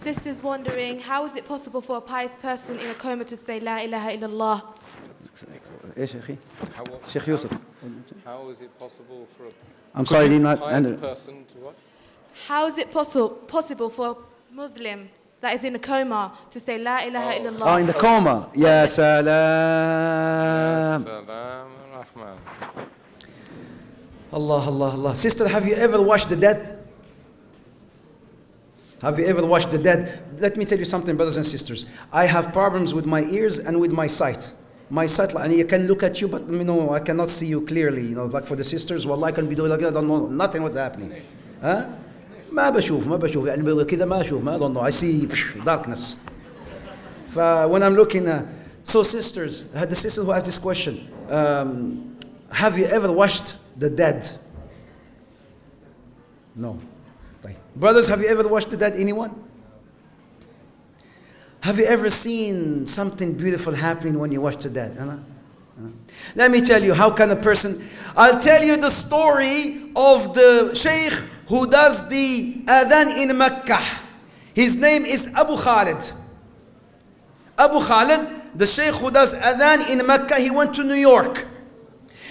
sister's wondering, how is it possible for a pious person in a coma to say La ilaha illallah? ايش يا اخي؟ شيخ يوسف. How is it possible for a I'm sorry, pious person to what? How is it possible for a Muslim that is in a coma to say La ilaha illallah? Oh, in the coma. Ya salam. Salam Rahman. Allah, Allah, Allah. Sister, have you ever watched the dead? Have you ever watched the dead? Let me tell you something, brothers and sisters. I have problems with my ears and with my sight. My sight, and I can look at you, but I cannot see you clearly. Like for the sisters, wallah, I can be doing like I don't know nothing what's happening. Huh? ما بشوف يعني كذا ما أشوف I don't know. I see darkness. When I'm looking, so sisters, the sister who asked this question, have you ever watched the dead? No. Brothers, have you ever watched the dead? Anyone? Have you ever seen something beautiful happening when you watch the dead? Let me tell you, how can a person... I'll tell you the story of the sheikh who does the adhan in Mecca. His name is Abu Khalid. Abu Khalid, the sheikh who does adhan in Mecca, he went to New York.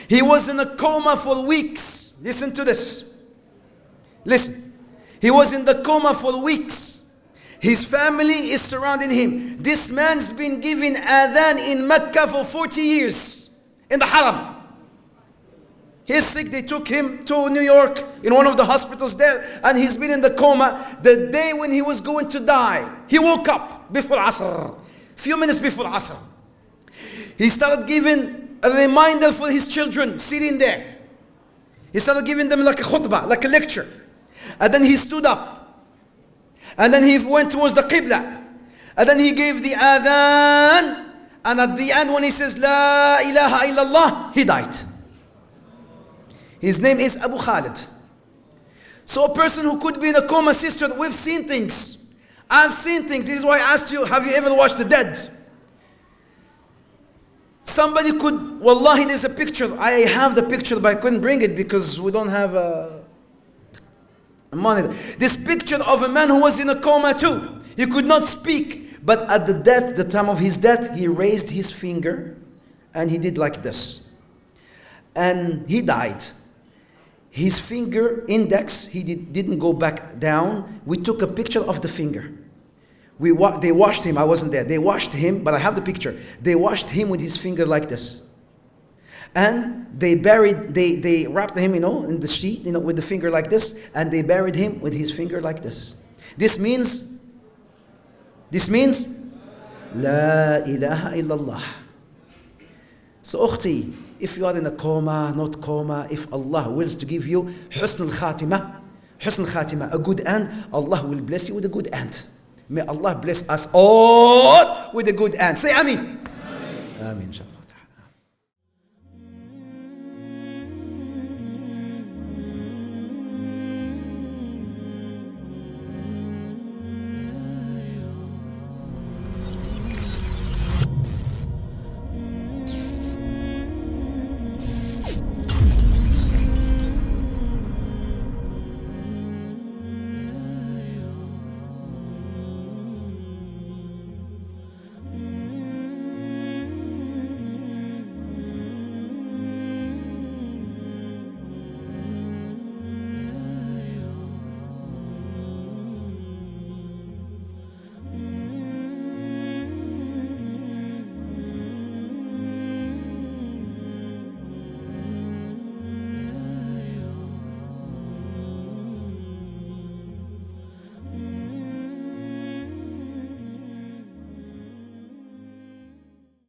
He was in a coma for weeks. Listen to this. Listen. He was in the coma for weeks. His family is surrounding him. This man's been giving adhan in Mecca for 40 years. In the Haram. He's sick. They took him to New York in one of the hospitals there. And he's been in the coma. The day when he was going to die, he woke up before Asr. Few minutes before Asr. He started giving a reminder for his children sitting there. He started giving them like a khutbah, like a lecture. And then he stood up. And then he went towards the Qibla. And then he gave the adhan. And at the end when he says La ilaha illallah, he died. His name is Abu Khalid. So a person who could be in a coma, sister, we've seen things. I've seen things. This is why I asked you, have you ever watched the dead? Somebody could, wallahi, there's a picture. I have the picture, but I couldn't bring it because we don't have money. This picture of a man who was in a coma too. He could not speak. But at the time of his death, he raised his finger and he did like this. And he died. His finger index, he didn't go back down. We took a picture of the finger. They washed him. I wasn't there. They washed him, but I have the picture. They washed him with his finger like this. And they wrapped him, in the sheet, with the finger like this, and they buried him with his finger like this. This means, La ilaha illallah. So, ukhti, if you are in a coma, not coma, if Allah wills to give you husn al-khatimah, a good end, Allah will bless you with a good end. May Allah bless us all with a good end. Say Ameen. Ameen, inshallah.